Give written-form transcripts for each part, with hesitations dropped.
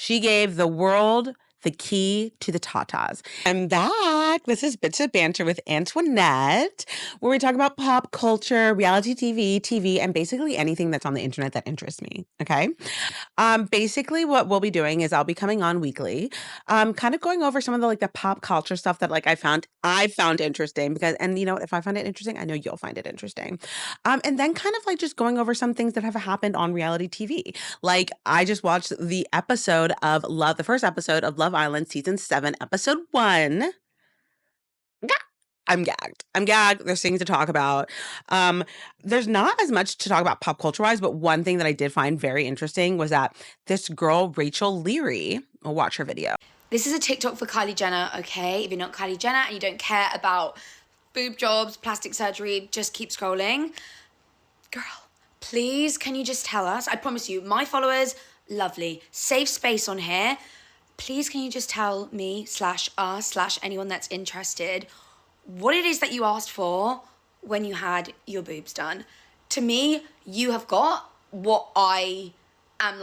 She gave the world the key to the tatas. I'm back. This is Bits of Banter with Antoinette, where we talk about pop culture, reality TV, and basically anything that's on the internet that interests me. Okay. Basically what we'll be doing is I'll be coming on weekly, kind of going over some of the pop culture stuff that I found interesting because, and you know, if I find it interesting, I know you'll find it interesting. And then kind of like just going over some things that have happened on reality TV. Like I just watched the first episode of Love Island season 7, episode 1. I'm gagged. I'm gagged. There's things to talk about. Um, there's not as much to talk about pop culture wise, but one thing that I did find very interesting was that this girl, Rachel Leary, I'll watch her video. This is a TikTok for Kylie Jenner, okay? If you're not Kylie Jenner and you don't care about boob jobs, plastic surgery, just keep scrolling. Girl, please, can you just tell us? I promise you, my followers, lovely. Safe space on here. Please, can you just tell me, /us, /anyone that's interested, what it is that you asked for when you had your boobs done? To me, you have got what I am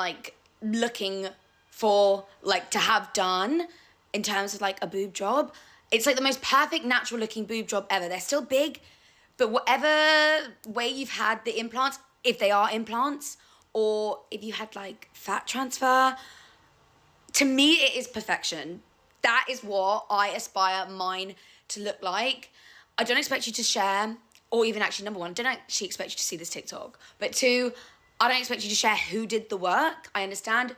looking for to have done in terms of a boob job. It's the most perfect natural looking boob job ever. They're still big, but whatever way you've had the implants, if they are implants, or if you had fat transfer, to me it is perfection. That is what I aspire mine to look like. I don't expect you to share, or even actually, number one, I don't actually expect you to see this TikTok. But two, I don't expect you to share who did the work. I understand,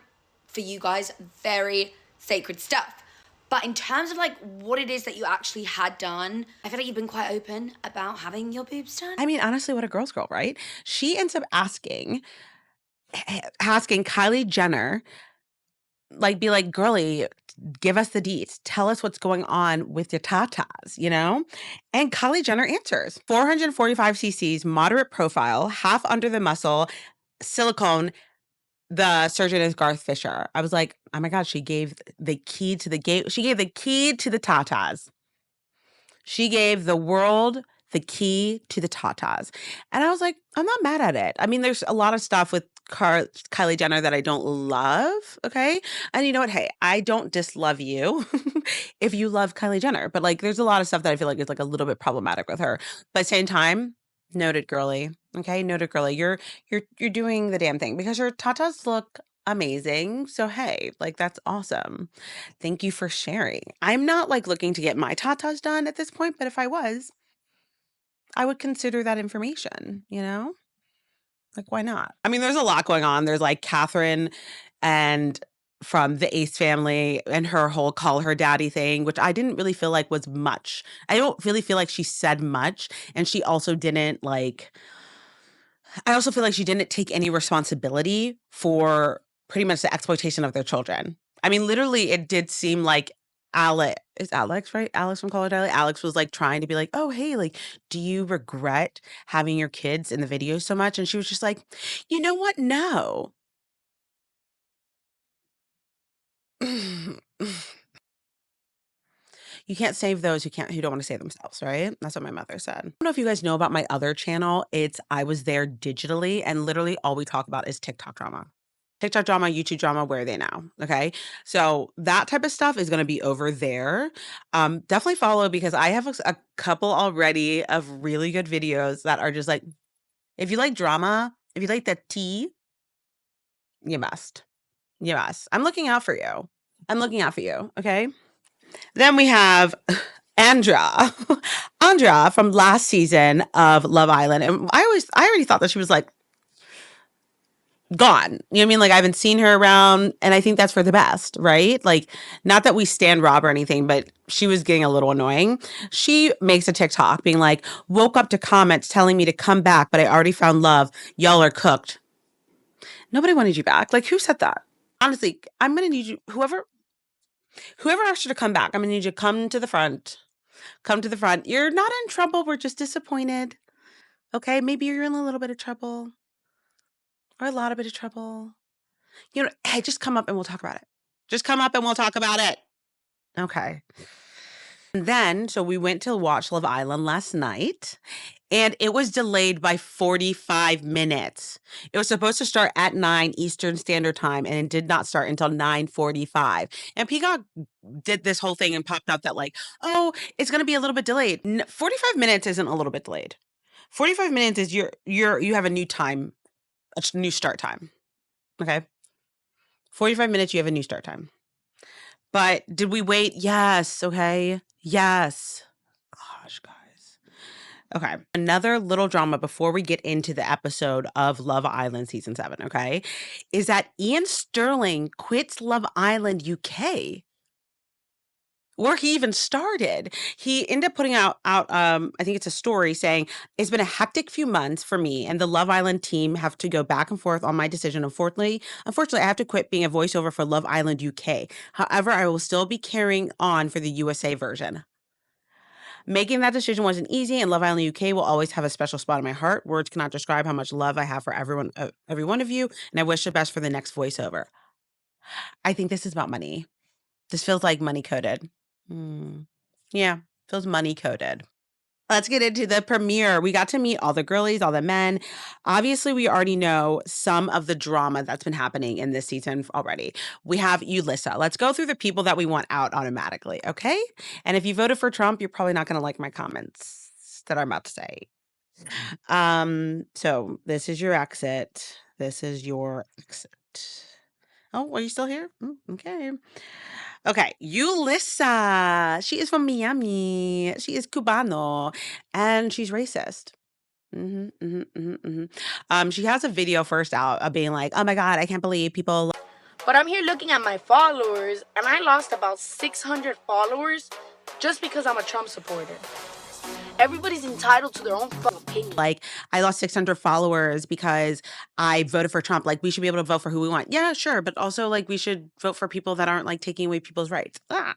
for you guys, very sacred stuff. But in terms of what it is that you actually had done, I feel like you've been quite open about having your boobs done. I mean, honestly, what a girl's girl, right? She ends up asking Kylie Jenner, be like, girly, give us the deets. Tell us what's going on with your tatas, you know? And Kylie Jenner answers 445 cc's, moderate profile, half under the muscle, silicone. The surgeon is Garth Fisher. I was like, oh my God, she gave the key to the gate. She gave the key to the tatas. She gave the world the key to the tatas. And I was like, I'm not mad at it. I mean, there's a lot of stuff with Kylie Jenner that I don't love, okay? And you know what? Hey, I don't dislove you if you love Kylie Jenner. But there's a lot of stuff that I feel like is a little bit problematic with her. But at the same time, noted girly. Okay, noted girly. You're doing the damn thing because your tatas look amazing. So hey, that's awesome. Thank you for sharing. I'm not looking to get my tatas done at this point, but if I was, I would consider that information, you know? Why not? I mean, there's a lot going on. There's Catherine and from the Ace family and her whole call her daddy thing, which I didn't really feel like was much. I don't really feel like she said much. And she also didn't I also feel like she didn't take any responsibility for pretty much the exploitation of their children. I mean, literally, it did seem like Alex, right? Alex from Call Her Daddy. Alex was trying to be like, oh, hey, do you regret having your kids in the video so much? And she was just like, you know what? No. You can't save those who don't want to save themselves, right? That's what my mother said. I don't know if you guys know about my other channel. It's I Was There Digitally, and literally all we talk about is TikTok drama. TikTok drama, YouTube drama, where are they now? Okay. So that type of stuff is going to be over there. Definitely follow because I have a couple already of really good videos that are just if you like drama, if you like the tea, you must. You must. I'm looking out for you. I'm looking out for you. Okay. Then we have Andra. Andra from last season of Love Island. And I already thought that she was gone. You know what I mean? I haven't seen her around, and I think that's for the best, right? Not that we stand Rob or anything, but she was getting a little annoying. She makes a TikTok being like, woke up to comments telling me to come back, but I already found love. Y'all are cooked. Nobody wanted you back. Who said that? Honestly, I'm going to need you, whoever asked you to come back, I'm going to need you to come to the front. Come to the front. You're not in trouble. We're just disappointed. Okay? Maybe you're in a little bit of trouble. Or a lot of bit of trouble. You know, hey, just come up and we'll talk about it. Just come up and we'll talk about it. Okay. And then, so we went to watch Love Island last night. and it was delayed by 45 minutes. It was supposed to start at 9 Eastern Standard Time, and it did not start until 9:45. And Peacock did this whole thing and popped up that like, "Oh, it's gonna be a little bit delayed." 45 minutes isn't a little bit delayed. 45 minutes is you have a new time, new start time, okay? 45 minutes, you have a new start time. But did we wait? Yes, okay? Yes. Gosh, guys. Okay. Another little drama before we get into the episode of Love Island season 7, okay, is that Ian Sterling quits Love Island UK, where he even started. He ended up putting out I think it's a story saying, "It's been a hectic few months for me and the Love Island team have to go back and forth on my decision. Unfortunately, I have to quit being a voiceover for Love Island UK. However, I will still be carrying on for the USA version. Making that decision wasn't easy, and Love Island UK will always have a special spot in my heart. Words cannot describe how much love I have for every one of you, and I wish the best for the next voiceover." I think this is about money. This feels like money coded. Hmm. Yeah, feels money coded. Let's get into the premiere. We got to meet all the girlies, all the men. Obviously, we already know some of the drama that's been happening in this season already. We have Ulissa. Let's go through the people that we want out automatically, okay? And if you voted for Trump, you're probably not going to like my comments that I'm about to say. So this is your exit. This is your exit. Oh, are you still here? Okay. Okay, Yulissa. She is from Miami. She is Cubano, and she's racist. She has a video first out of being like, "Oh my god, I can't believe people." But I'm here looking at my followers, and I lost about 600 followers just because I'm a Trump supporter. Everybody's entitled to their own opinion. Like, I lost 600 followers because I voted for Trump. Like, we should be able to vote for who we want. Yeah, sure, but also like we should vote for people that aren't like taking away people's rights. Ah,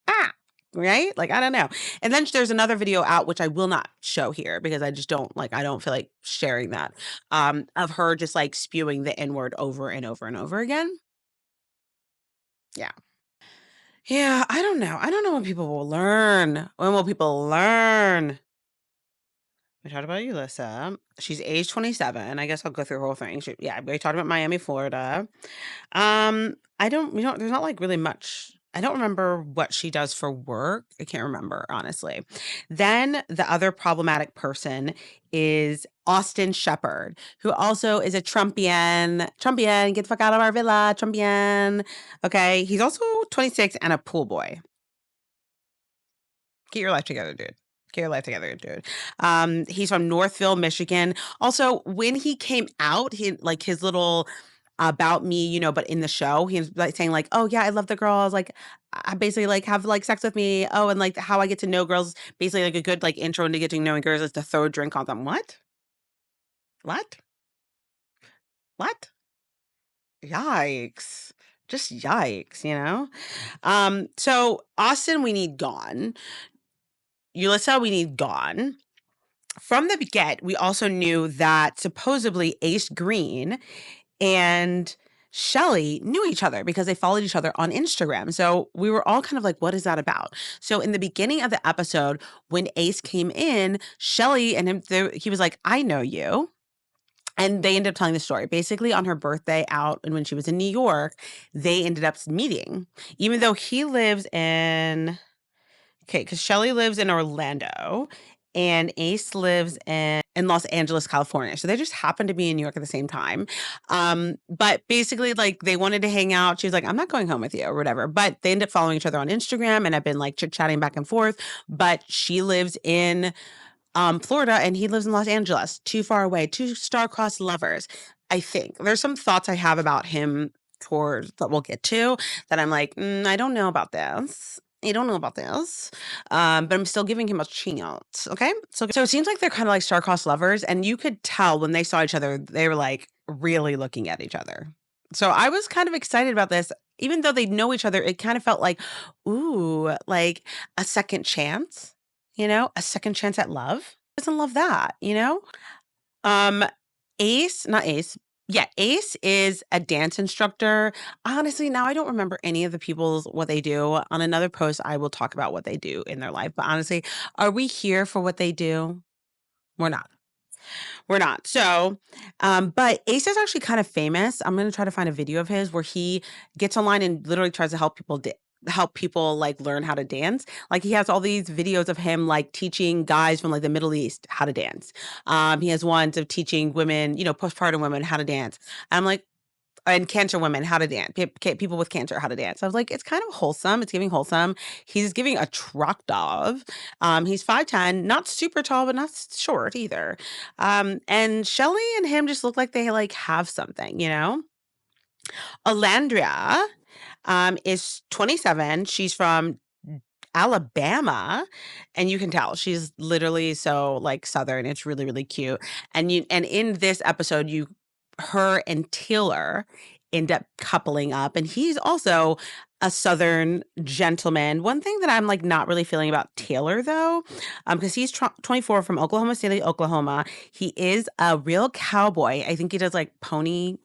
ah. Right? Like, I don't know. And then there's another video out, which I will not show here because I just don't like, I don't feel like sharing that, of her just like spewing the N word over and over and over again. Yeah. Yeah. I don't know. I don't know when people will learn. When will people learn? We talked about Ulissa. She's age 27. I guess I'll go through her whole thing. Yeah, we talked about Miami, Florida. There's not like really much. I don't remember what she does for work. I can't remember, honestly. Then the other problematic person is Austin Shepherd, who also is a Trumpian. Trumpian, get the fuck out of our villa, Trumpian. Okay. He's also 26 and a pool boy. Get your life together, dude. Get your life together, dude. He's from Northville, Michigan. Also, when he came out, he like his little about me, but in the show, he was like saying like, "Oh yeah, I love the girls. Like, I basically like have like sex with me. Oh, and like how I get to know girls. Basically, like a good like intro into getting knowing girls is to throw a drink on them. What? What? What? Yikes! Just yikes. So Austin, we need gone. Ulissa, we need gone. From the get, we also knew that supposedly Ace Green and Shelly knew each other because they followed each other on Instagram. So we were all kind of like, what is that about? So in the beginning of the episode, when Ace came in, Shelly and him, he was like, "I know you." And they ended up telling the story. Basically, on her birthday out and when she was in New York, they ended up meeting. Even though he lives in Okay, because Shelly lives in Orlando and Ace lives in Los Angeles, California. So they just happened to be in New York at the same time. But basically, like they wanted to hang out. She was like, "I'm not going home with you," or whatever. But they ended up following each other on Instagram and have been like chit-chatting back and forth. But she lives in Florida and he lives in Los Angeles. Too far away, two star-crossed lovers. I think. There's some thoughts I have about him towards that we'll get to that I'm like, I don't know about this. I don't know about this. But I'm still giving him a chance. Okay. So it seems like they're kind of like star-crossed lovers, and you could tell when they saw each other, they were like really looking at each other. So I was kind of excited about this. Even though they know each other, it kind of felt like, ooh, like a second chance, a second chance at love. Who doesn't love that? Um, Ace, not Ace. Yeah, Ace is a dance instructor. Honestly, now I don't remember any of the people's what they do. On another post, I will talk about what they do in their life. But honestly, are we here for what they do? We're not. We're not. So, but Ace is actually kind of famous. I'm gonna try to find a video of his where he gets online and literally tries to help people like learn how to dance. Like he has all these videos of him like teaching guys from like the Middle East how to dance. He has ones of teaching women, postpartum women how to dance. I'm like, and cancer women how to dance, people with cancer how to dance. I was like, it's kind of wholesome. It's giving wholesome. He's giving a truck dove. He's 5'10", not super tall, but not short either. And Shelly and him just look like they like have something, Alandria is 27. She's from Alabama, and you can tell she's literally so like Southern. It's really, really cute. And in this episode, her and Taylor end up coupling up, and he's also a Southern gentleman. One thing that I'm like not really feeling about Taylor though, because he's 24 from Oklahoma City, Oklahoma. He is a real cowboy. I think he does like pony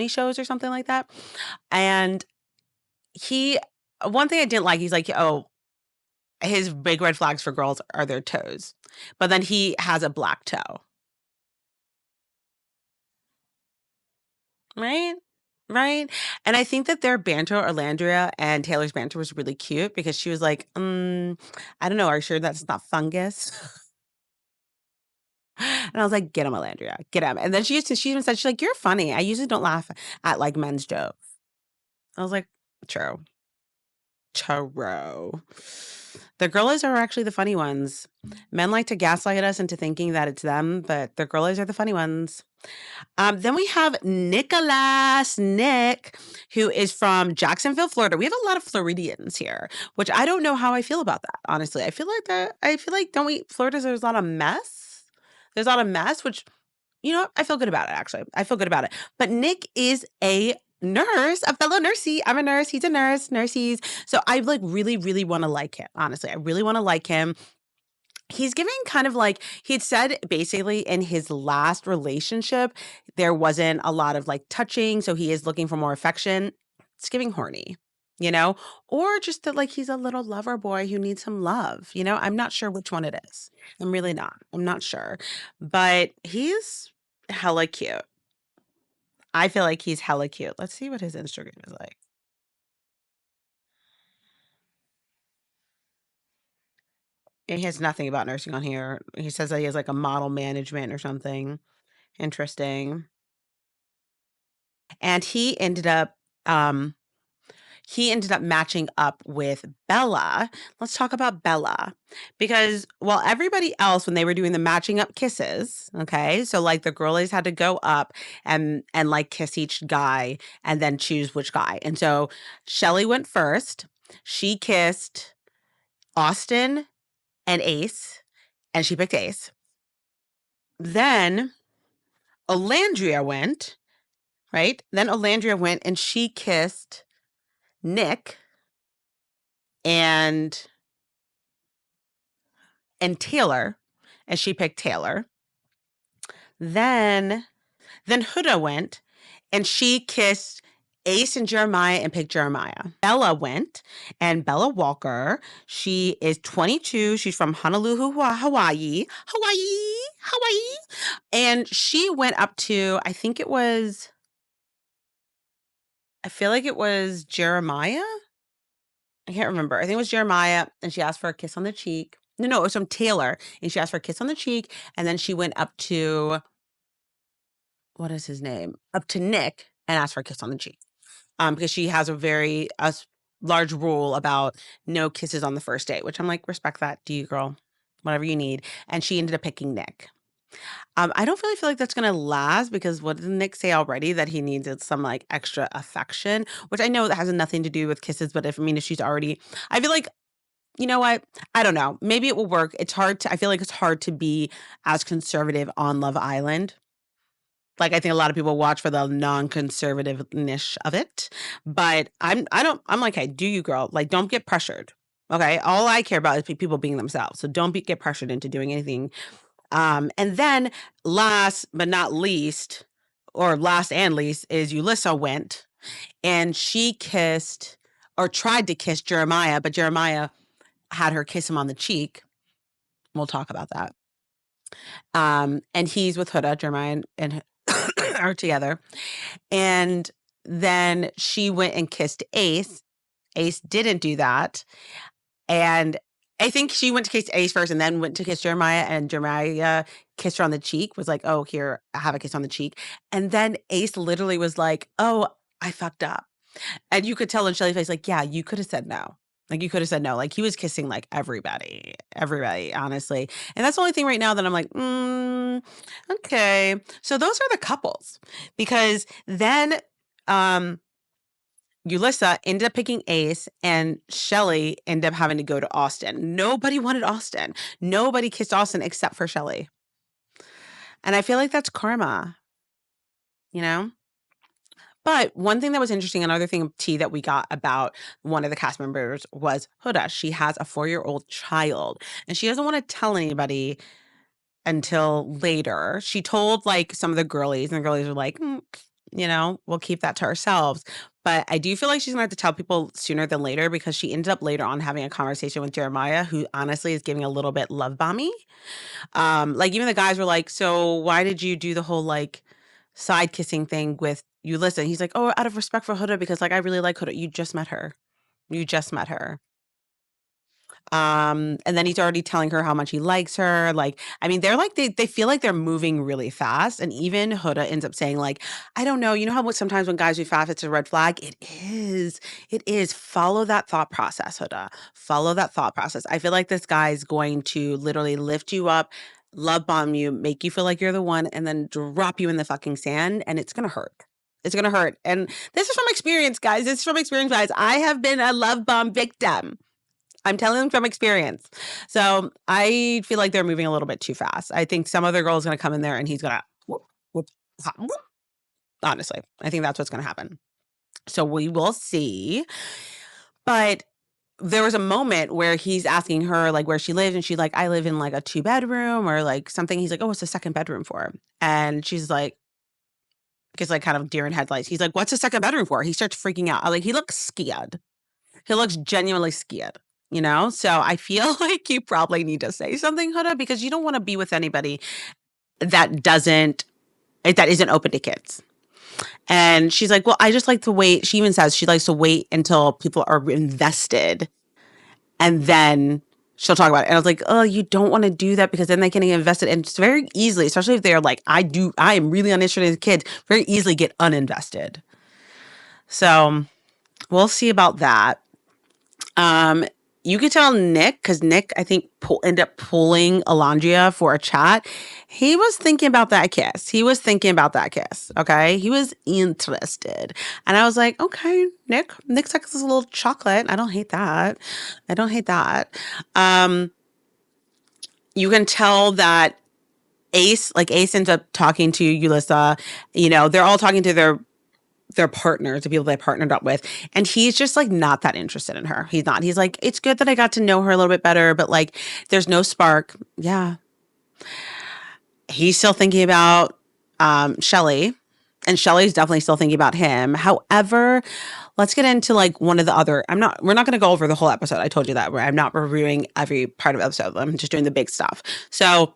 shows or something like that. And one thing I didn't like, he's like, oh, his big red flags for girls are their toes. But then he has a black toe. Right? Right? And I think that their banter, Orlandria and Taylor's banter, was really cute because she was like, I don't know, are you sure that's not fungus? And I was like, get him, Orlandria, get him. And then she even said, she's like, you're funny. I usually don't laugh at like men's jokes. I was like, true. True. The girlies are actually the funny ones. Men like to gaslight us into thinking that it's them, but the girlies are the funny ones. Then we have Nick, who is from Jacksonville, Florida. We have a lot of Floridians here, which I don't know how I feel about that. Honestly, I feel like Florida's, there's a lot of mess. There's a lot of mess, which, I feel good about it, actually. I feel good about it. But Nick is a nurse, a fellow nursey. I'm a nurse. He's a nurse, nurses. So I like really, really want to like him. Honestly, I really want to like him. He's giving kind of like, he'd said basically in his last relationship, there wasn't a lot of like touching. So he is looking for more affection. It's giving horny, or just that like he's a little lover boy who needs some love. I'm not sure which one it is. I'm really not. I'm not sure. But he's hella cute. I feel like he's hella cute. Let's see what his Instagram is like. And he has nothing about nursing on here. He says that he has like a model management or something. Interesting. And he ended up matching up with Bella. Let's talk about Bella. Because while everybody else, when they were doing the matching up kisses, okay, so like the girlies had to go up and like kiss each guy and then choose which guy. And so Shelly went first. She kissed Austin and Ace, and she picked Ace. Then Olandria went, right? Then Olandria went and she kissed Nick and Taylor, and she picked Taylor. Then Huda went and she kissed Ace and Jeremiah and picked Jeremiah. Bella went, and Bella Walker, she is 22. She's from Honolulu, Hawaii. And she went up to, I feel like it was Jeremiah. I can't remember. I think it was Jeremiah, and she asked for a kiss on the cheek. No, it was from Taylor, and she asked for a kiss on the cheek, and then she went up to, what is his name? Up to Nick and asked for a kiss on the cheek. Because she has a large rule about no kisses on the first date, which I'm like, respect that. Do you, girl? Whatever you need. And she ended up picking Nick. I don't really feel like that's gonna last because what did Nick say already? That he needed some like extra affection, which I know that has nothing to do with kisses, but if she's already, I feel like, you know what? I don't know. Maybe it will work. I feel like it's hard to be as conservative on Love Island. Like I think a lot of people watch for the non-conservative niche of it, but I'm like, hey, do you, girl? Like, don't get pressured. Okay, all I care about is people being themselves. So don't get pressured into doing anything. And then last but not least, or last and least, is Yulissa went and she kissed or tried to kiss Jeremiah, but Jeremiah had her kiss him on the cheek. We'll talk about that. And he's with Huda, Jeremiah and are together. And then she went and kissed Ace. Ace didn't do that. And I think she went to kiss Ace first and then went to kiss Jeremiah. And Jeremiah kissed her on the cheek, was like, oh, here, I have a kiss on the cheek. And then Ace literally was like, oh, I fucked up. And you could tell in Shelly's face, like, yeah, you could have said no. Like, you could have said no. Like, he was kissing, like, everybody, honestly. And that's the only thing right now that I'm like, okay. So those are the couples. Because then Yulissa ended up picking Ace, and Shelly ended up having to go to Austin. Nobody wanted Austin. Nobody kissed Austin except for Shelly. And I feel like that's karma, you know? But one thing that was interesting, another thing of tea that we got about one of the cast members was Huda. She has a 4-year-old child, and she doesn't want to tell anybody until later. She told like some of the girlies, and the girlies were like, we'll keep that to ourselves. But I do feel like she's gonna have to tell people sooner than later, because she ended up later on having a conversation with Jeremiah, who honestly is giving a little bit love bomby. Like even the guys were like, so why did you do the whole like side kissing thing with Yulissa? And he's like, oh, out of respect for Huda, because like I really like Huda. You just met her. You just met her. And then he's already telling her how much he likes her. Like, I mean, they're like, they feel like they're moving really fast. And even Huda ends up saying like, I don't know, you know how sometimes when guys move fast, it's a red flag? It is. It is. Follow that thought process, Huda. Follow that thought process. I feel like this guy's going to literally lift you up, love bomb you, make you feel like you're the one, and then drop you in the fucking sand. And it's going to hurt. It's going to hurt. And this is from experience, guys. This is from experience, guys. I have been a love bomb victim. I'm telling them from experience. So I feel like they're moving a little bit too fast. I think some other girl is going to come in there and he's going to whoop, whoop, whoop. Honestly, I think that's what's going to happen. So we will see. But there was a moment where he's asking her like where she lives, and she's like, I live in like a 2-bedroom or like something. He's like, oh, it's a second bedroom for? And she's like, gets like kind of deer in headlights. He's like, what's a second bedroom for? He starts freaking out. Like, he looks scared. He looks genuinely scared. So I feel like you probably need to say something, Huda, because you don't want to be with anybody that isn't open to kids. And she's like, well, I just like to wait. She even says she likes to wait until people are invested, and then she'll talk about it. And I was like, oh, you don't want to do that, because then they can get invested. And it's very easily, especially if they're like, I am really uninterested in kids, very easily get uninvested. So we'll see about that. You could tell Nick, because Nick, I think, ended up pulling Alondria for a chat. He was thinking about that kiss. Okay? He was interested. And I was like, okay, Nick's like this little chocolate. I don't hate that. You can tell that Ace ends up talking to Yulissa. They're all talking to their partners, the people they partnered up with. And he's just like not that interested in her. He's not. He's like, it's good that I got to know her a little bit better, but like there's no spark. Yeah. He's still thinking about Shelly, and Shelly's definitely still thinking about him. However, let's get into like one of the other, we're not going to go over the whole episode. I told you that, where I'm not reviewing every part of the episode. I'm just doing the big stuff. So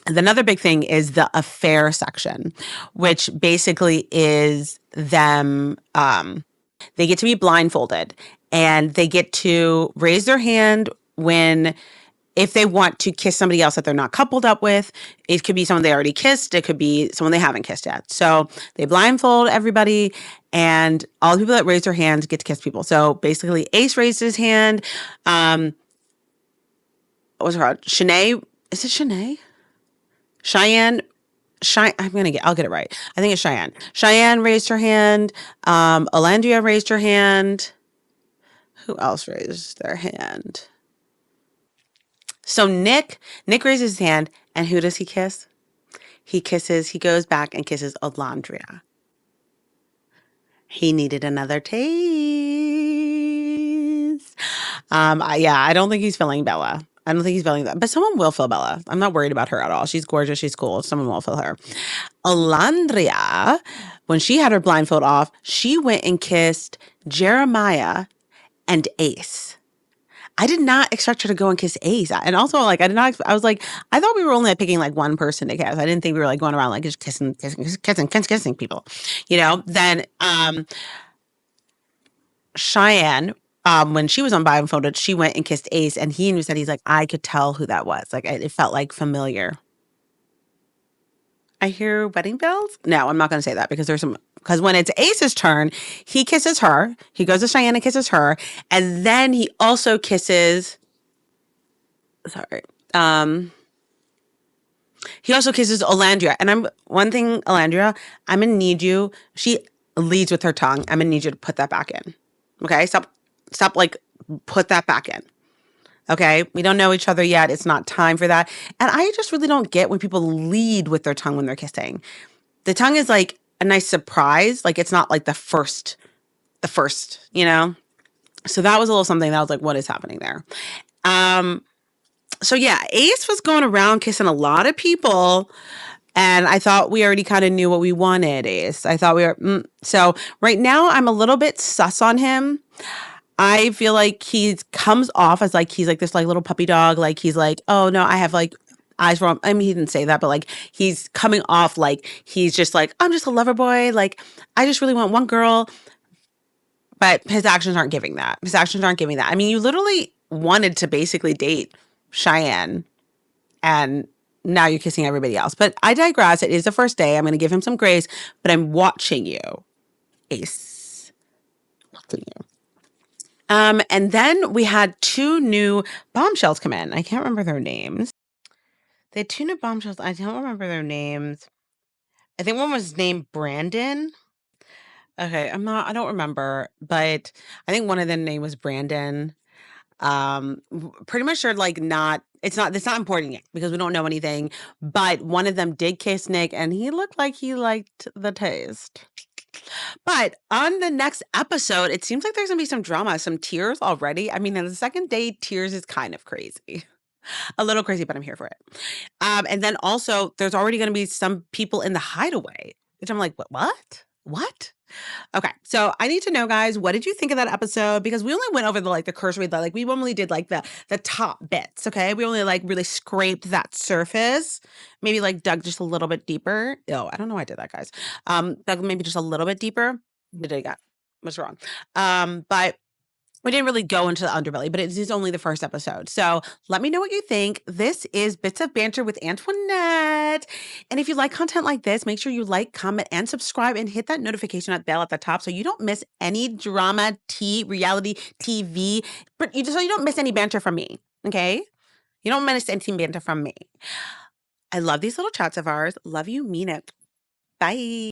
another big thing is the affair section, which basically is them, they get to be blindfolded, and they get to raise their hand if they want to kiss somebody else that they're not coupled up with. It could be someone they already kissed. It could be someone they haven't kissed yet. So they blindfold everybody, and all the people that raise their hands get to kiss people. So basically Ace raised his hand. What was her called? Shanae. Is it Shanae? Cheyenne, I'll get it right. I think it's Cheyenne. Cheyenne raised her hand. Alandria raised her hand. Who else raised their hand? So Nick raises his hand, and who does he kiss? He goes back and kisses Alandria. He needed another taste. I don't think he's feeling Bella. I don't think he's feeling that. But someone will feel Bella. I'm not worried about her at all. She's gorgeous. She's cool. Someone will feel her. Alandria, when she had her blindfold off, she went and kissed Jeremiah and Ace. I did not expect her to go and kiss Ace. And also, like, I was like, I thought we were only like, picking like one person to kiss. I didn't think we were like going around like just kissing people, Then Cheyenne, when she was on Blindfolded, she went and kissed Ace, and he said he's like, I could tell who that was. Like, it felt like familiar. I hear wedding bells. No, I'm not going to say that because when it's Ace's turn, he kisses her. He goes to Cheyenne and kisses her, and then he also kisses. Sorry. He also kisses Olandria, and Olandria, I'm gonna need you. She leads with her tongue. I'm gonna need you to put that back in. Okay, stop. Like, put that back in. Okay, we don't know each other yet. It's not time for that. And I just really don't get when people lead with their tongue when they're kissing. The tongue is like a nice surprise. Like, it's not like the first. So that was a little something that I was like, what is happening there? So yeah, Ace was going around kissing a lot of people. And I thought we already kind of knew what we wanted, Ace. I thought we were. So right now, I'm a little bit sus on him. I feel like he comes off as like he's like this like little puppy dog. Like, he's like, oh no, I have like eyes for him. I mean, he didn't say that, but like he's coming off like he's just like, I'm just a lover boy. Like, I just really want one girl. But his actions aren't giving that. I mean, you literally wanted to basically date Cheyenne, and now you're kissing everybody else. But I digress. It is the first day. I'm going to give him some grace, but I'm watching you, Ace. Watching you. And then we had 2 new bombshells come in. I can't remember their names. They had 2 new bombshells. I don't remember their names. I think one was named Brandon. Okay, I don't remember, but I think one of them name was Brandon. Pretty much sure like it's not important yet because we don't know anything, but one of them did kiss Nick and he looked like he liked the taste. But on the next episode, it seems like there's gonna be some drama, some tears already. I mean, on the second day, tears is kind of crazy. A little crazy, but I'm here for it. And then also there's already gonna be some people in the hideaway, which I'm like, what? Okay, so I need to know, guys, what did you think of that episode? Because we only went over the cursory, like we only did like the top bits. Okay, we only like really scraped that surface, maybe like dug just a little bit deeper. Oh, I don't know why I did that, guys. Dug maybe just a little bit deeper. Did I got what's wrong? But we didn't really go into the underbelly, but it is only the first episode. So let me know what you think. This is Bits of Banter with Antoinette. And if you like content like this, make sure you like, comment, and subscribe and hit that notification bell at the top so you don't miss any drama, reality TV, so you don't miss any banter from me, okay? You don't miss any banter from me. I love these little chats of ours. Love you, mean it. Bye.